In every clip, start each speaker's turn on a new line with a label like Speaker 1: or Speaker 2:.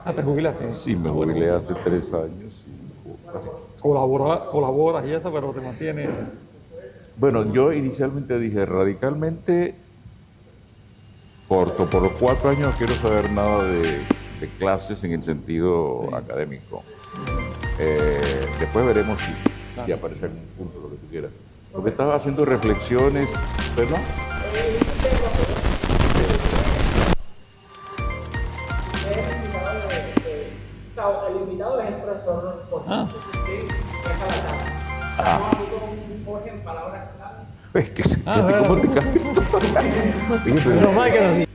Speaker 1: Ah, te jubilaste.
Speaker 2: Sí, me
Speaker 1: Bueno,
Speaker 2: jubilé hace 3 años.
Speaker 1: colaboras y eso, pero te mantienes.
Speaker 2: Bueno, yo inicialmente dije radicalmente corto. Por los 4 años no quiero saber nada de clases en el sentido
Speaker 1: Sí,
Speaker 2: académico. Después veremos si
Speaker 1: claro.
Speaker 2: aparece algún curso, lo que tú quieras. Porque estaba haciendo reflexiones, ¿perdón?
Speaker 3: O sea, el invitado es el profesor Jorge.
Speaker 1: Ah,
Speaker 3: Sí, esa es la charla. Estamos aquí con Jorge en palabras clave.
Speaker 2: Fíjate cómo te cambia. Oye, pero
Speaker 1: menos mal que nos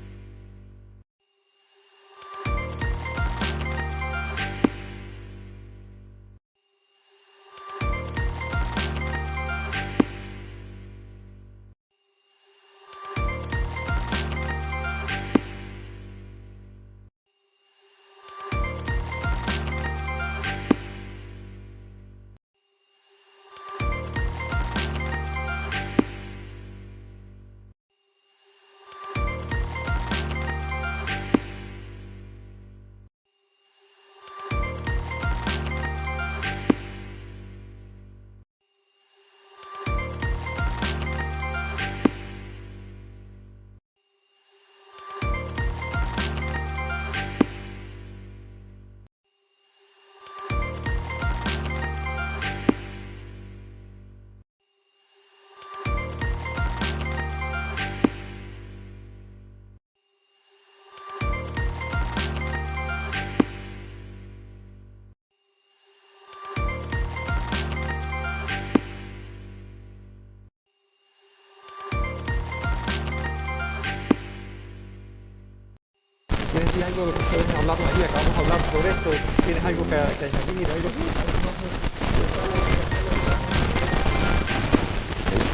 Speaker 1: ¿Quieres decir algo de lo que ustedes hablaron allí? Acabamos de hablar sobre esto. ¿Tienes algo que añadir? ¿Algo?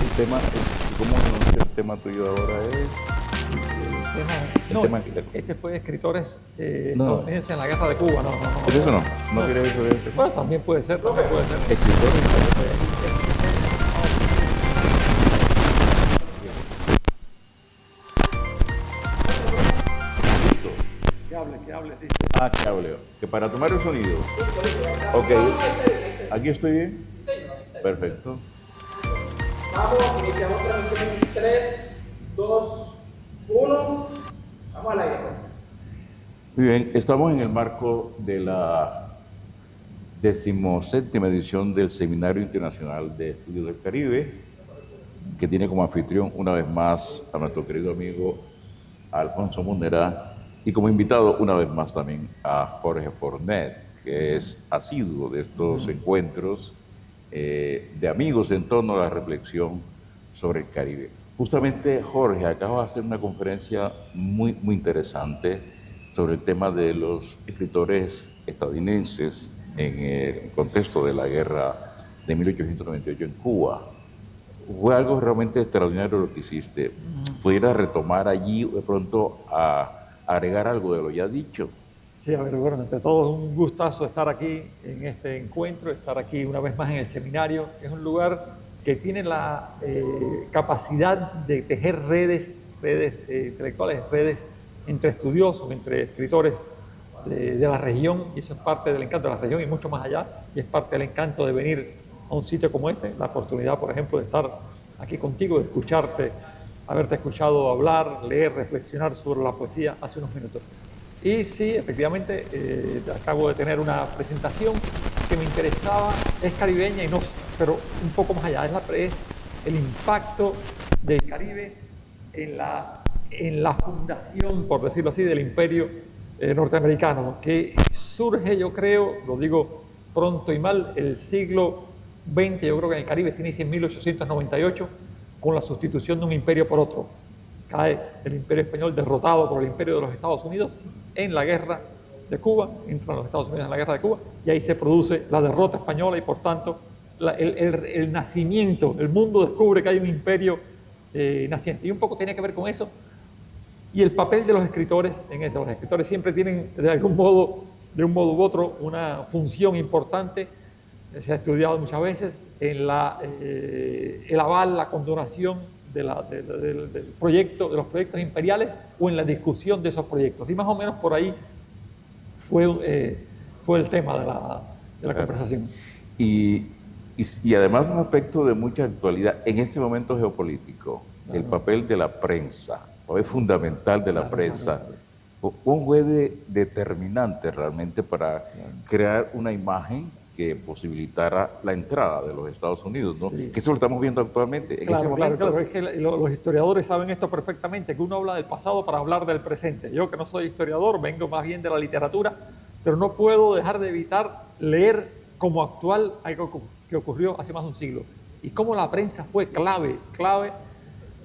Speaker 2: el tema, ¿cómo anuncia el tema tuyo ahora es?
Speaker 1: No,
Speaker 2: tema-
Speaker 1: este fue de escritores
Speaker 2: No.
Speaker 1: estadounidenses en la guerra de Cuba. No.
Speaker 2: ¿Es eso no? ¿No quieres eso de este?
Speaker 1: Bueno, también puede ser, también puede ser.
Speaker 2: Escritores.
Speaker 1: Que hable, dice.
Speaker 2: Ah, que hable. Que para tomar el sonido. Ok. ¿Aquí estoy bien?
Speaker 3: Sí, señor.
Speaker 2: Perfecto.
Speaker 3: Vamos, iniciamos transmisión en 3, 2, 1. Vamos al aire, Jorge.
Speaker 2: Muy bien, estamos en el marco de la 17ª edición del Seminario Internacional de Estudios del Caribe, que tiene como anfitrión una vez más a nuestro querido amigo Alfonso Munera y como invitado una vez más también a Jorge Fornet, que es asiduo de estos encuentros de amigos en torno a la reflexión sobre el Caribe. Justamente, Jorge, acaba de hacer una conferencia muy interesante sobre el tema de los escritores estadounidenses en el contexto de la guerra de 1898 en Cuba. Fue algo realmente extraordinario lo que hiciste. ¿Pudiera retomar allí de pronto a agregar algo de lo ya dicho?
Speaker 1: Sí, a ver, bueno, entre todos un gustazo estar aquí en este encuentro, estar aquí una vez más en el seminario. Es un lugar que tiene la capacidad de tejer redes intelectuales, redes entre estudiosos, entre escritores de la región, y eso es parte del encanto de la región y mucho más allá, y es parte del encanto de venir a un sitio como este, la oportunidad, por ejemplo, de estar aquí contigo, de escucharte, haberte escuchado hablar, leer, reflexionar sobre la poesía hace unos minutos. Y sí, efectivamente, acabo de tener una presentación que me interesaba, es caribeña y no, pero un poco más allá, es el impacto del Caribe en la fundación, por decirlo así, del imperio norteamericano, que surge, yo creo, lo digo pronto y mal, el siglo XX, yo creo que en el Caribe se inicia en 1898 con la sustitución de un imperio por otro. Cae el imperio español derrotado por el imperio de los Estados Unidos en la guerra de Cuba, entran los Estados Unidos en la guerra de Cuba y ahí se produce la derrota española y por tanto el nacimiento, el mundo descubre que hay un imperio naciente. Y un poco tiene que ver con eso y el papel de los escritores en eso. Los escritores siempre tienen de algún modo, de un modo u otro, una función importante. Se ha estudiado muchas veces en el aval, la condonación del proyecto, de los proyectos imperiales o en la discusión de esos proyectos. Y más o menos por ahí fue el tema de la conversación.
Speaker 2: Y además un aspecto de mucha actualidad en este momento geopolítico, el papel de la prensa, el papel fundamental de la prensa, fue determinante realmente para crear una imagen que posibilitara la entrada de los Estados Unidos, ¿no?
Speaker 1: Sí.
Speaker 2: Que eso lo estamos viendo actualmente, en este momento.
Speaker 1: Claro, es que los historiadores saben esto perfectamente, que uno habla del pasado para hablar del presente. Yo, que no soy historiador, vengo más bien de la literatura, pero no puedo dejar de evitar leer como actual algo que ocurrió hace más de un siglo. Y cómo la prensa fue clave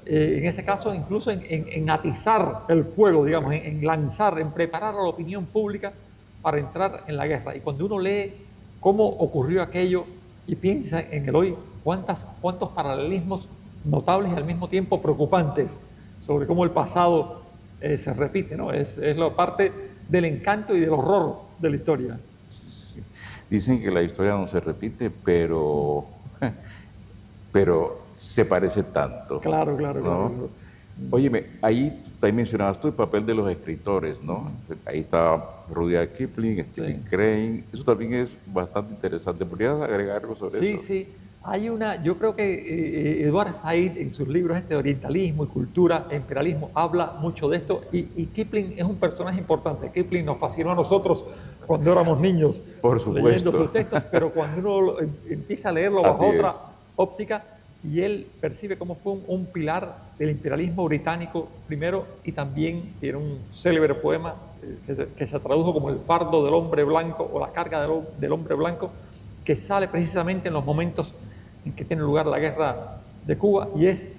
Speaker 1: en ese caso, incluso en atizar el fuego, digamos, en lanzar, en preparar a la opinión pública para entrar en la guerra. Y cuando uno lee cómo ocurrió aquello y piensa en el hoy, cuántos paralelismos notables y al mismo tiempo preocupantes sobre cómo el pasado se repite, ¿no? Es la parte del encanto y del horror de la historia.
Speaker 2: Dicen que la historia no se repite, pero se parece tanto.
Speaker 1: Claro.
Speaker 2: Óyeme, ahí mencionabas tú el papel de los escritores, ¿no? Ahí está Rudyard Kipling, Stephen Crane. Eso también es bastante interesante. ¿Podrías agregar algo sobre eso?
Speaker 1: Sí. Yo creo que Edward Said en sus libros de orientalismo y cultura e imperialismo habla mucho de esto y Kipling es un personaje importante. Kipling nos fascinó a nosotros cuando éramos niños,
Speaker 2: por supuesto,
Speaker 1: leyendo sus textos, pero cuando uno empieza a leerlo bajo otra óptica, y él percibe cómo fue un pilar del imperialismo británico primero, y también tiene un célebre poema que se tradujo como El fardo del hombre blanco o La carga del hombre blanco, que sale precisamente en los momentos en que tiene lugar la guerra de Cuba, y es,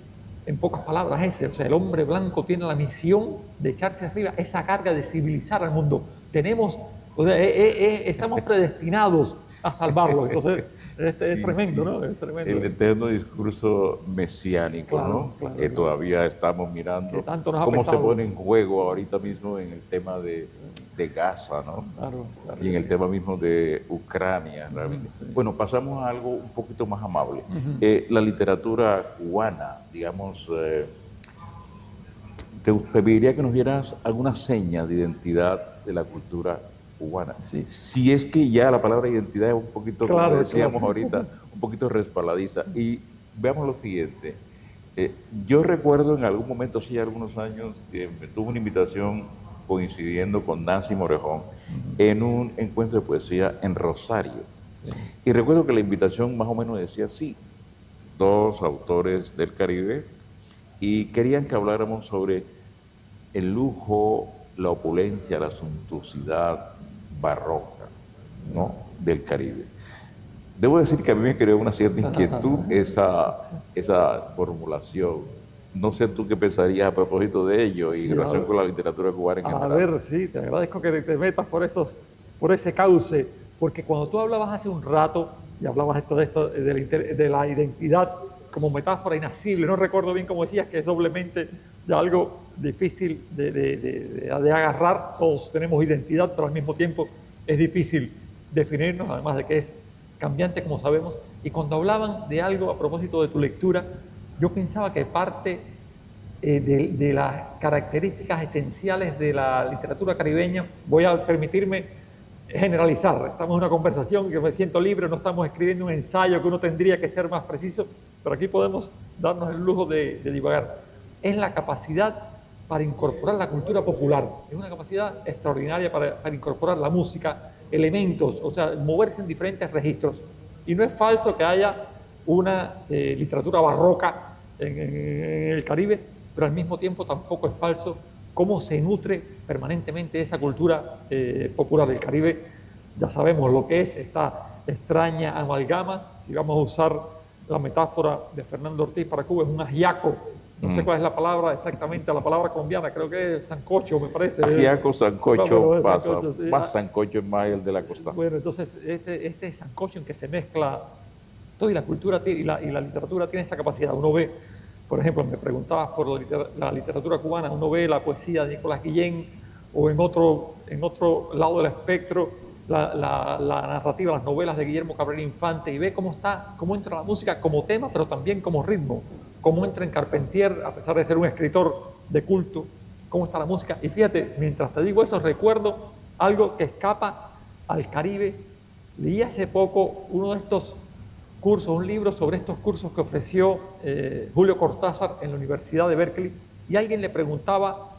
Speaker 1: en pocas palabras, ese, o sea, el hombre blanco tiene la misión de echarse arriba esa carga de civilizar al mundo. Estamos predestinados a salvarlo. Entonces, es tremendo, ¿no? Es tremendo.
Speaker 2: El eterno discurso mesiánico, ¿no? Que todavía estamos mirando cómo se pone en juego ahorita mismo en el tema de Gaza, ¿no? Claro, y en el tema mismo de Ucrania, realmente. Sí. Bueno, pasamos a algo un poquito más amable. La literatura cubana, digamos, te pediría que nos dieras algunas señas de identidad de la cultura cubana. Sí. Si es que ya la palabra identidad es un poquito, como decíamos ahorita, un poquito resbaladiza. Y veamos lo siguiente. Yo recuerdo en algún momento, sí, algunos años, que me tuve una invitación coincidiendo con Nancy Morejón en un encuentro de poesía en Rosario. Sí. Y recuerdo que la invitación más o menos decía así: 2 autores del Caribe, y querían que habláramos sobre el lujo, la opulencia, la suntuosidad barroca, ¿no?, del Caribe. Debo decir que a mí me creó una cierta inquietud esa formulación. No sé tú qué pensarías a propósito de ello y en relación con la literatura cubana en general.
Speaker 1: A ver, sí, te agradezco que te metas por ese cauce, porque cuando tú hablabas hace un rato y hablabas de la identidad como metáfora inacible, no recuerdo bien cómo decías, que es doblemente ya algo difícil de agarrar. Todos tenemos identidad, pero al mismo tiempo es difícil definirnos, además de que es cambiante, como sabemos. Y cuando hablaban de algo a propósito de tu lectura, yo pensaba que parte de las características esenciales de la literatura caribeña, voy a permitirme generalizar, estamos en una conversación que me siento libre, no estamos escribiendo un ensayo que uno tendría que ser más preciso, pero aquí podemos darnos el lujo de divagar. Es la capacidad para incorporar la cultura popular, es una capacidad extraordinaria para incorporar la música, elementos, o sea, moverse en diferentes registros. Y no es falso que haya una literatura barroca en el Caribe, pero al mismo tiempo tampoco es falso cómo se nutre permanentemente esa cultura popular. El Caribe, ya sabemos lo que es esta extraña amalgama. Si vamos a usar la metáfora de Fernando Ortiz para Cuba, es un ajiaco. No sé cuál es la palabra exactamente, la palabra colombiana, creo que es sancocho, me parece.
Speaker 2: Ajiaco, sancocho, pasa,
Speaker 1: sancocho, sí.
Speaker 2: Más sancocho es más el de la costa.
Speaker 1: Bueno, entonces este sancocho en que se mezcla todo, y la cultura y la literatura tiene esa capacidad. Uno ve, por ejemplo, me preguntabas por la literatura cubana, uno ve la poesía de Nicolás Guillén, o en otro lado del espectro, la narrativa, las novelas de Guillermo Cabrera Infante, y ve cómo entra la música como tema, pero también como ritmo, cómo entra en Carpentier, a pesar de ser un escritor de culto, cómo está la música. Y fíjate, mientras te digo eso, recuerdo algo que escapa al Caribe. Leí hace poco uno de estos cursos, un libro sobre estos cursos que ofreció Julio Cortázar en la Universidad de Berkeley, y alguien le preguntaba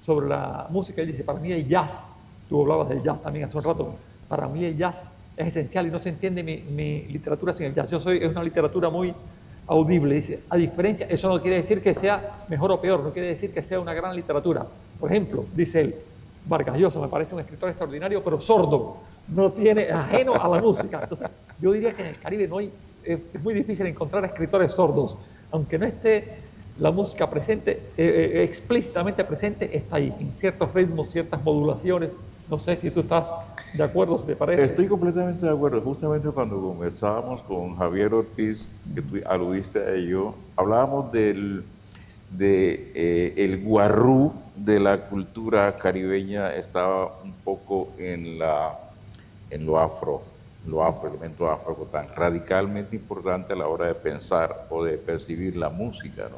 Speaker 1: sobre la música. Él dice, para mí el jazz, tú hablabas del jazz también hace un rato, para mí el jazz es esencial y no se entiende mi literatura sin el jazz. Es una literatura muy audible. Dice, a diferencia, eso no quiere decir que sea mejor o peor, no quiere decir que sea una gran literatura. Por ejemplo, dice él, Vargas Llosa me parece un escritor extraordinario, pero sordo, no tiene, ajeno a la música. Entonces, yo diría que en el Caribe no hay, es muy difícil encontrar escritores sordos, aunque no esté la música presente, explícitamente presente, está ahí, en ciertos ritmos, ciertas modulaciones. No sé si tú estás de acuerdo, si te parece.
Speaker 2: Estoy completamente de acuerdo. Justamente cuando conversábamos con Javier Ortiz, que tú aludiste a ello, hablábamos el guarrú de la cultura caribeña estaba un poco en lo afro, elemento afro, tan radicalmente importante a la hora de pensar o de percibir la música, ¿no?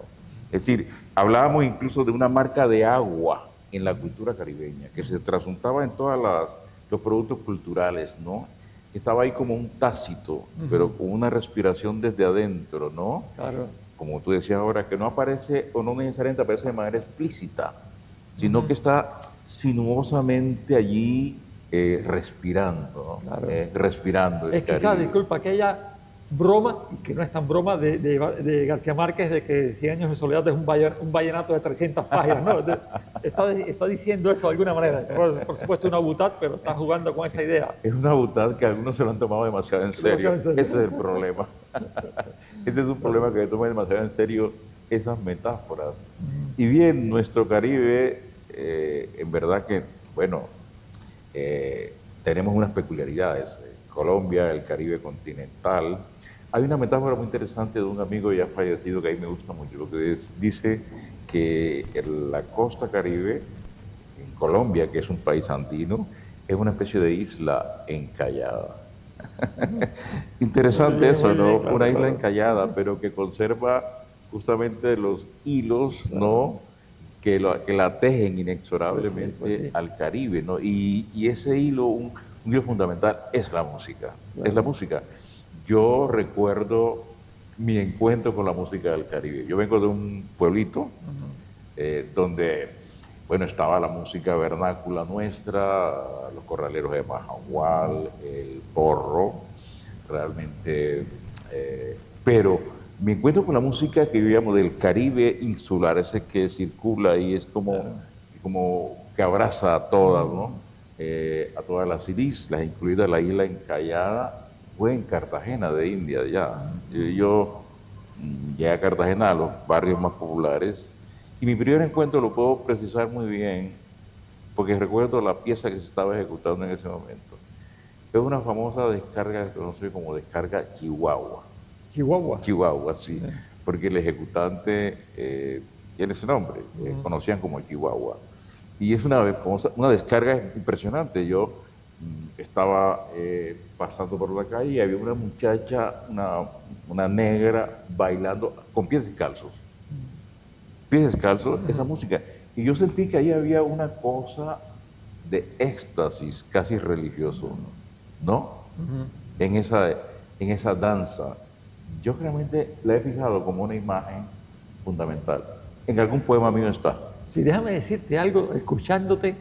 Speaker 2: Es decir, hablábamos incluso de una marca de agua en la cultura caribeña, que se trasuntaba en todos los productos culturales, ¿no? Que estaba ahí como un tácito, pero con una respiración desde adentro, ¿no?
Speaker 1: Claro.
Speaker 2: Como tú decías ahora, que no aparece o no necesariamente aparece de manera explícita, sino que está sinuosamente allí respirando, ¿no?
Speaker 1: Claro.
Speaker 2: Respirando.
Speaker 1: Es quizás, disculpa, aquella broma, y que no es tan broma, de García Márquez, de que 100 años de soledad es un vallenato de 300 páginas, ¿no? Está diciendo eso de alguna manera. Por supuesto una butad, pero está jugando con esa idea.
Speaker 2: Es una butad que algunos se lo han tomado demasiado en serio. Ese es el problema. Ese es un problema, que toman demasiado en serio esas metáforas. Y bien, nuestro Caribe, en verdad que, bueno, tenemos unas peculiaridades. Colombia, el Caribe continental. Hay una metáfora muy interesante de un amigo ya fallecido que a mí me gusta mucho, lo que dice que la costa Caribe, en Colombia, que es un país andino, es una especie de isla encallada. Interesante eso, ¿no?
Speaker 1: Claro,
Speaker 2: Una isla encallada, pero que conserva justamente los hilos, ¿no? Que la tejen inexorablemente
Speaker 1: pues sí.
Speaker 2: al Caribe, ¿no? Y ese hilo, un hilo fundamental, es la música.
Speaker 1: Claro.
Speaker 2: Es la música. Yo recuerdo mi encuentro con la música del Caribe. Yo vengo de un pueblito donde, bueno, estaba la música vernácula nuestra, los corraleros de Majagual, el porro, realmente, pero mi encuentro con la música que vivíamos del Caribe insular, ese que circula y es como que abraza a todas, ¿no? A todas las islas, incluida la isla encallada, fue en Cartagena de India ya. Yo llegué a Cartagena, a los barrios más populares, y mi primer encuentro lo puedo precisar muy bien, porque recuerdo la pieza que se estaba ejecutando en ese momento. Es una famosa descarga que se conoce como descarga Chihuahua.
Speaker 1: Chihuahua.
Speaker 2: Chihuahua, sí, porque el ejecutante tiene ese nombre, conocían como Chihuahua. Y es una descarga impresionante. Yo estaba pasando por la calle y había una muchacha, una negra, bailando con pies descalzos. Pies descalzos, esa música. Y yo sentí que ahí había una cosa de éxtasis casi religioso, ¿no? En esa danza. Yo realmente la he fijado como una imagen fundamental. En algún poema mío está.
Speaker 1: Sí, déjame decirte algo, escuchándote,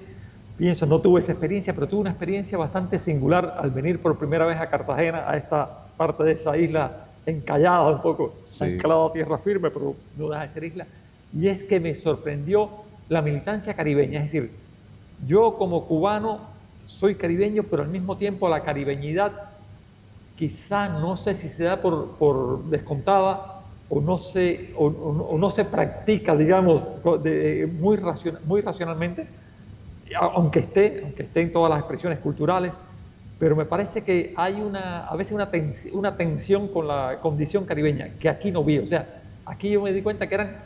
Speaker 1: pienso, no tuve esa experiencia, pero tuve una experiencia bastante singular al venir por primera vez a Cartagena, a esta parte de esa isla encallada un poco, anclada a tierra firme, pero no deja de ser isla. Y es que me sorprendió la militancia caribeña, es decir, yo como cubano soy caribeño, pero al mismo tiempo la caribeñidad quizá no sé si se da por descontada o no se practica, digamos, muy racionalmente, aunque esté en todas las expresiones culturales, pero me parece que hay a veces una tensión con la condición caribeña, que aquí no vi. O sea, aquí yo me di cuenta que eran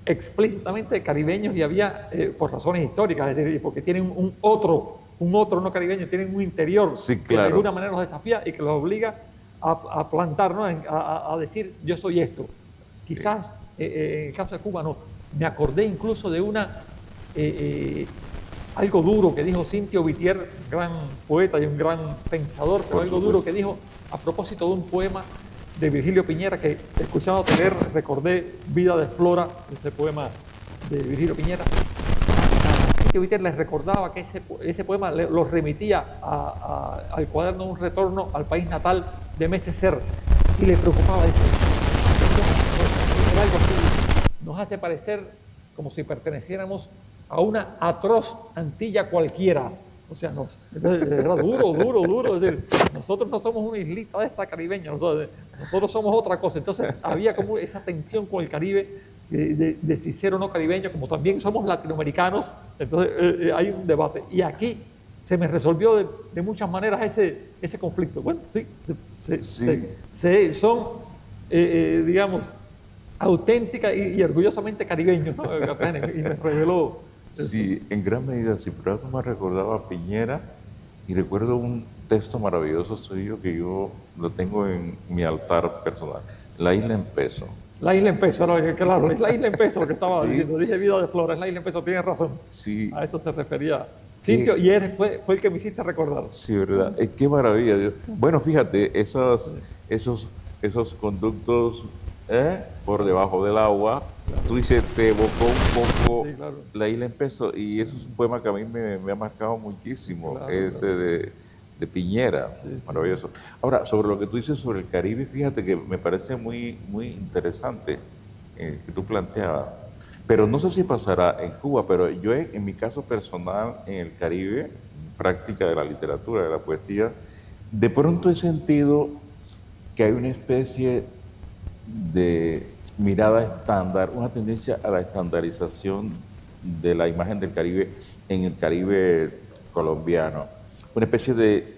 Speaker 1: explícitamente caribeños y había, por razones históricas, es decir, porque tienen un otro no caribeño, tienen un interior que de alguna manera los desafía y que los obliga a plantar, ¿no? a decir yo soy esto. Sí. Quizás en el caso de Cuba no. Me acordé incluso de una algo duro que dijo Cintio Vitier, gran poeta y un gran pensador, pero algo duro que dijo a propósito de un poema de Virgilio Piñera que, escuchando leer, recordé Vida de Flora, ese poema de Virgilio Piñera. Cintio Vitier les recordaba que ese poema lo remitía al cuaderno de un retorno al país natal de Mesecer y le preocupaba ese algo así, nos hace parecer como si perteneciéramos a una atroz Antilla cualquiera. O sea, era duro. Es decir, nosotros no somos una islita de esta caribeña, nosotros somos otra cosa. Entonces había como esa tensión con el Caribe de si ser o no caribeño, como también somos latinoamericanos, entonces hay un debate. Y aquí se me resolvió de muchas maneras ese conflicto. Bueno, sí, son, digamos, auténtica y orgullosamente caribeño, ¿no? Y me reveló.
Speaker 2: Sí, en gran medida, sí, pero algo me recordaba a Piñera y recuerdo un texto maravilloso suyo que yo lo tengo en mi altar personal, La Isla en Peso.
Speaker 1: La Isla en Peso, claro, es la Isla en Peso lo que estaba diciendo, dije Vida de Flora, es la Isla en Peso, tienes razón.
Speaker 2: Sí.
Speaker 1: A esto se refería Cintio, y fue el que me hiciste recordar.
Speaker 2: Sí, ¿verdad? Qué maravilla. Bueno, fíjate, esos conductos por debajo del agua, tú dices, te evocó un poco La Isla en Peso, y eso es un poema que a mí me ha marcado muchísimo, de Piñera, maravilloso. Ahora, sobre lo que tú dices sobre el Caribe, fíjate que me parece muy, muy interesante que tú planteabas, pero no sé si pasará en Cuba, pero yo en mi caso personal en el Caribe, práctica de la literatura, de la poesía, de pronto he sentido que hay una especie de mirada estándar, una tendencia a la estandarización de la imagen del Caribe en el Caribe colombiano. Una especie de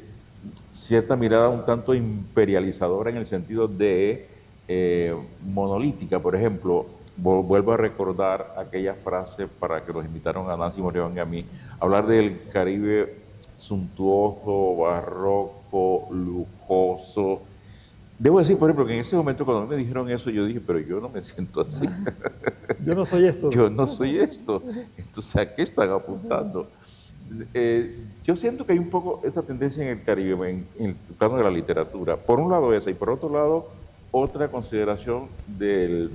Speaker 2: cierta mirada un tanto imperializadora en el sentido de monolítica. Por ejemplo, vuelvo a recordar aquella frase para que nos invitaron a Nancy Morón y a mí, hablar del Caribe suntuoso, barroco, lujoso. Debo decir, por ejemplo, que en ese momento cuando me dijeron eso, yo dije, pero yo no me siento así.
Speaker 1: Yo no soy esto.
Speaker 2: Yo no soy esto. Entonces, ¿a qué están apuntando? Yo siento que hay un poco esa tendencia en el Caribe, en el plano de la literatura. Por un lado esa, y por otro lado, otra consideración del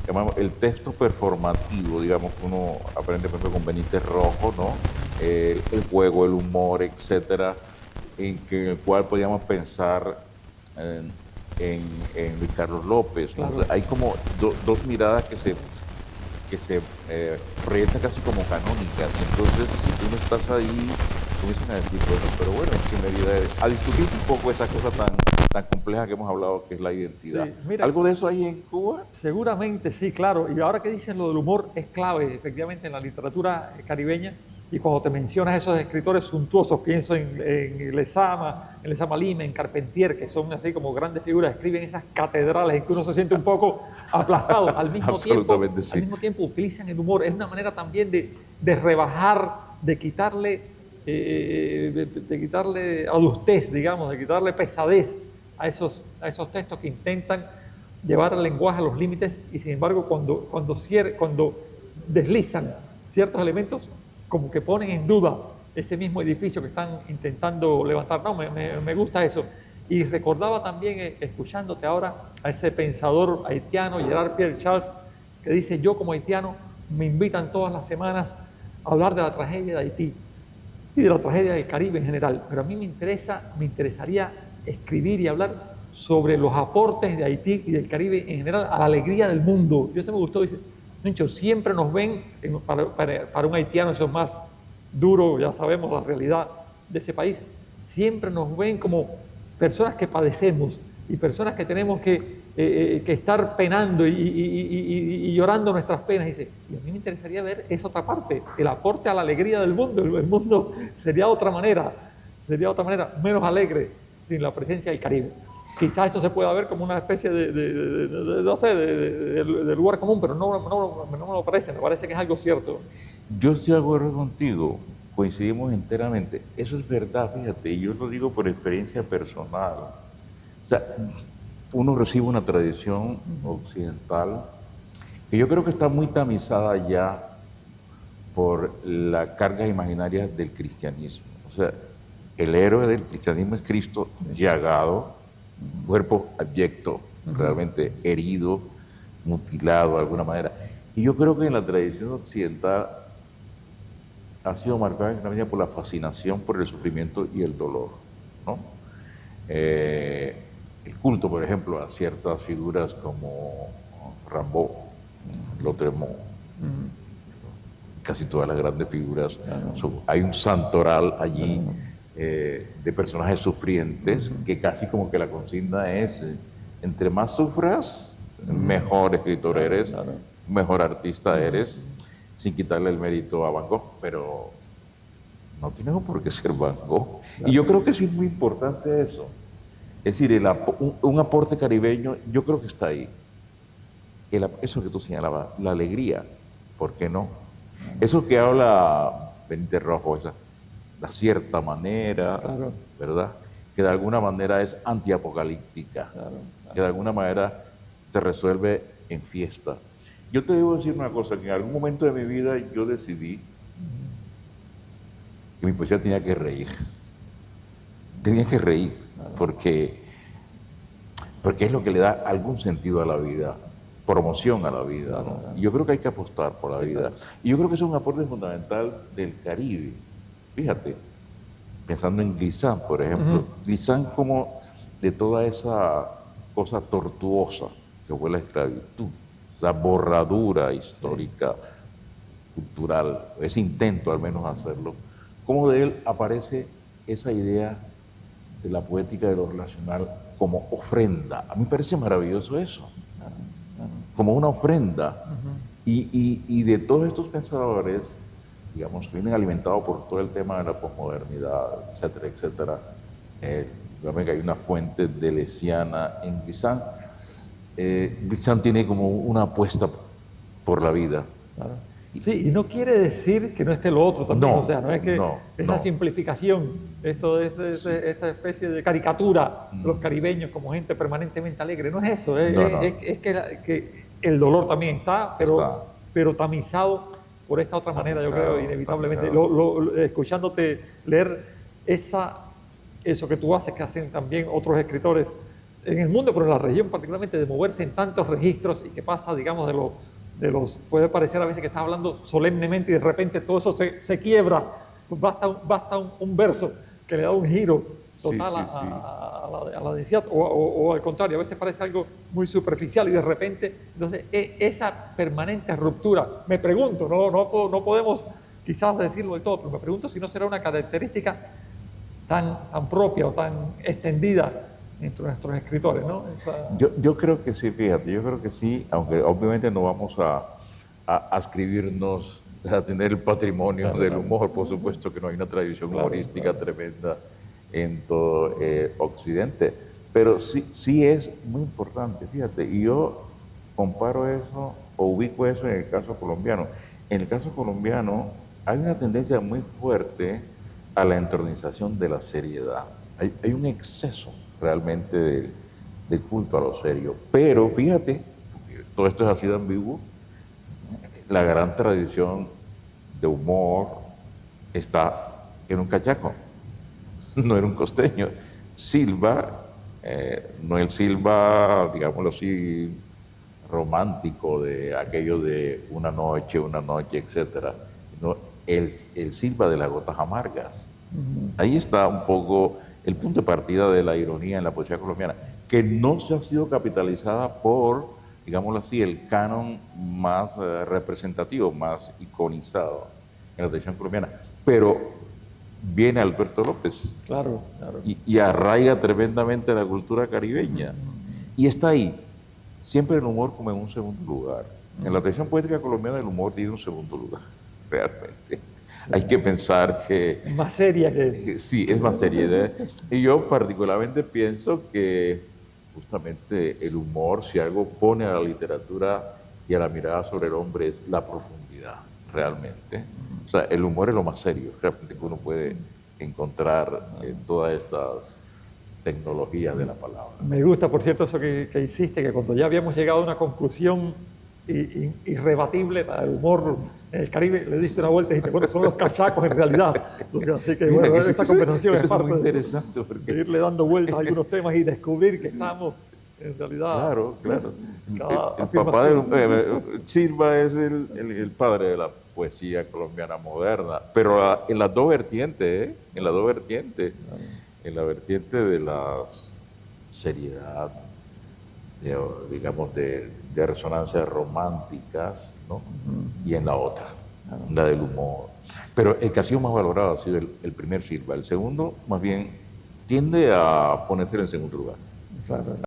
Speaker 2: llamamos, el texto performativo, digamos, que uno aprende, por ejemplo, con Benítez Rojo, ¿no? El juego, el humor, etcétera, en el cual podíamos pensar en Luis Carlos López. ¿No? Claro. Hay como dos miradas que se proyectan casi como canónicas. Entonces, si tú no estás ahí, comienzan a decir, pero bueno, ¿en qué medida es? A discutir un poco esa cosa tan compleja que hemos hablado, que es la identidad. Sí, mira, ¿algo de eso hay en Cuba?
Speaker 1: Seguramente sí, claro. Y ahora que dicen lo del humor, es clave, efectivamente, en la literatura caribeña. Y cuando te mencionas esos escritores suntuosos, pienso en Lezama Lima, en Carpentier, que son así como grandes figuras, escriben esas catedrales en que uno se siente un poco aplastado. Al mismo tiempo utilizan el humor. Es una manera también de rebajar, de quitarle adustez, digamos, de quitarle pesadez a esos textos que intentan llevar el lenguaje a los límites y sin embargo cuando deslizan ciertos elementos como que ponen en duda ese mismo edificio que están intentando levantar. No, me gusta eso. Y recordaba también, escuchándote ahora, a ese pensador haitiano, Gerard Pierre Charles, que dice, yo como haitiano me invitan todas las semanas a hablar de la tragedia de Haití y de la tragedia del Caribe en general. Pero a mí me interesaría escribir y hablar sobre los aportes de Haití y del Caribe en general a la alegría del mundo. Yo se me gustó, dice, Nuncho, siempre nos ven, para un haitiano eso es más duro, ya sabemos la realidad de ese país, siempre nos ven como personas que padecemos y personas que tenemos que estar penando y llorando nuestras penas. Y dice, y a mí me interesaría ver esa otra parte, el aporte a la alegría del mundo. El mundo sería otra manera, menos alegre sin la presencia del Caribe. Quizás esto se pueda ver como una especie de lugar común, pero no me lo parece, me parece que es algo cierto.
Speaker 2: Yo estoy de acuerdo contigo, coincidimos enteramente. Eso es verdad, fíjate, y yo lo digo por experiencia personal. O sea, uno recibe una tradición occidental que yo creo que está muy tamizada ya por las cargas imaginarias del cristianismo. O sea, el héroe del cristianismo es Cristo llagado, cuerpo abyecto, realmente herido, mutilado de alguna manera. Y yo creo que en la tradición occidental ha sido marcada en gran medida por la fascinación por el sufrimiento y el dolor, ¿no? El culto, por ejemplo, a ciertas figuras como Rimbaud, Lautréamont, casi todas las grandes figuras, hay un santoral allí de personajes sufrientes que casi como que la consigna es, entre más sufras, mejor escritor eres, mejor artista eres, sin quitarle el mérito a Van Gogh, pero no tiene por qué ser Van Gogh. Y yo creo que sí es muy importante eso. Es decir, un aporte caribeño, yo creo que está ahí. Eso que tú señalabas, la alegría, ¿por qué no? Eso que habla Benítez Rojo, la cierta manera, ¿verdad? Que de alguna manera es antiapocalíptica, que de alguna manera se resuelve en fiesta. Yo te debo decir una cosa, que en algún momento de mi vida yo decidí que mi poesía tenía que reír. Tenía que reír, porque es lo que le da algún sentido a la vida, promoción a la vida, ¿no? Y yo creo que hay que apostar por la vida. Y yo creo que eso es un aporte fundamental del Caribe. Fíjate, pensando en Glissant, por ejemplo, Glissant como de toda esa cosa tortuosa que fue la esclavitud, esa borradura histórica, cultural, ese intento al menos hacerlo, cómo de él aparece esa idea de la poética de lo relacional como ofrenda. A mí me parece maravilloso eso, como una ofrenda. Y de todos estos pensadores, digamos, que vienen alimentados por todo el tema de la posmodernidad, etcétera, etcétera, digamos que hay una fuente deleuziana en Glissant. Glissant tiene como una apuesta por la vida.
Speaker 1: Sí, y no quiere decir que no esté lo otro también, o sea, no es que esa simplificación, esta especie de caricatura de los caribeños como gente permanentemente alegre, no es eso, es que el dolor también está, pero tamizado por esta otra manera, yo creo, inevitablemente. Escuchándote leer eso que tú haces, que hacen también otros escritores en el mundo, pero en la región particularmente, de moverse en tantos registros y que pasa, digamos, puede parecer a veces que estás hablando solemnemente y de repente todo eso se quiebra, basta un verso que le da un giro total a la densidad, o al contrario, a veces parece algo muy superficial y de repente, entonces esa permanente ruptura, me pregunto, no podemos quizás decirlo del todo, pero me pregunto si no será una característica tan propia o tan extendida entre nuestros escritores, ¿no?
Speaker 2: Yo creo que sí, fíjate, yo creo que sí, aunque obviamente no vamos a ascribirnos a tener el patrimonio del humor, por supuesto que no hay una tradición humorística tremenda en todo Occidente, pero sí es muy importante, fíjate, y yo comparo eso o ubico eso en el caso colombiano. En el caso colombiano hay una tendencia muy fuerte a la entronización de la seriedad, hay un exceso realmente del culto a lo serio. Pero fíjate, todo esto es así de ambiguo, la gran tradición de humor está en un cachaco, no en un costeño. Silva, Noel Silva, digámoslo así, romántico de aquello de una noche, etcétera, no, el Silva de las gotas amargas. Ahí está un poco el punto de partida de la ironía en la poesía colombiana, que no se ha sido capitalizada por, digámoslo así, el canon más representativo, más iconizado en la tradición colombiana. Pero viene Alberto López y arraiga tremendamente la cultura caribeña. Y está ahí, siempre el humor como en un segundo lugar. En la tradición poética colombiana el humor tiene un segundo lugar, realmente. Hay que pensar que...
Speaker 1: Más seria que...
Speaker 2: Sí, es más seria. Y yo particularmente pienso que justamente el humor, si algo pone a la literatura y a la mirada sobre el hombre, es la profundidad, realmente. O sea, el humor es lo más serio, realmente, que uno puede encontrar en todas estas tecnologías de la palabra.
Speaker 1: Me gusta, por cierto, eso que hiciste, que cuando ya habíamos llegado a una conclusión irrebatible para el humor en el Caribe. Le diste una vuelta y dijiste, bueno, son los cachacos en realidad. Así que bueno, esta conversación
Speaker 2: eso
Speaker 1: es parte
Speaker 2: muy interesante
Speaker 1: de
Speaker 2: porque
Speaker 1: irle dando vueltas a algunos temas y descubrir que estamos en realidad...
Speaker 2: claro, claro.
Speaker 1: Cada
Speaker 2: El papá de
Speaker 1: afirmación.
Speaker 2: Silva es el padre de la poesía colombiana moderna, pero en las dos vertientes, ¿eh? En las dos vertientes. En la vertiente de la seriedad, digamos, de resonancias románticas, ¿no? Y en la otra, la del humor. Pero el que ha sido más valorado ha sido el primer Silva. El segundo, más bien, tiende a ponerse en segundo lugar.
Speaker 1: Claro.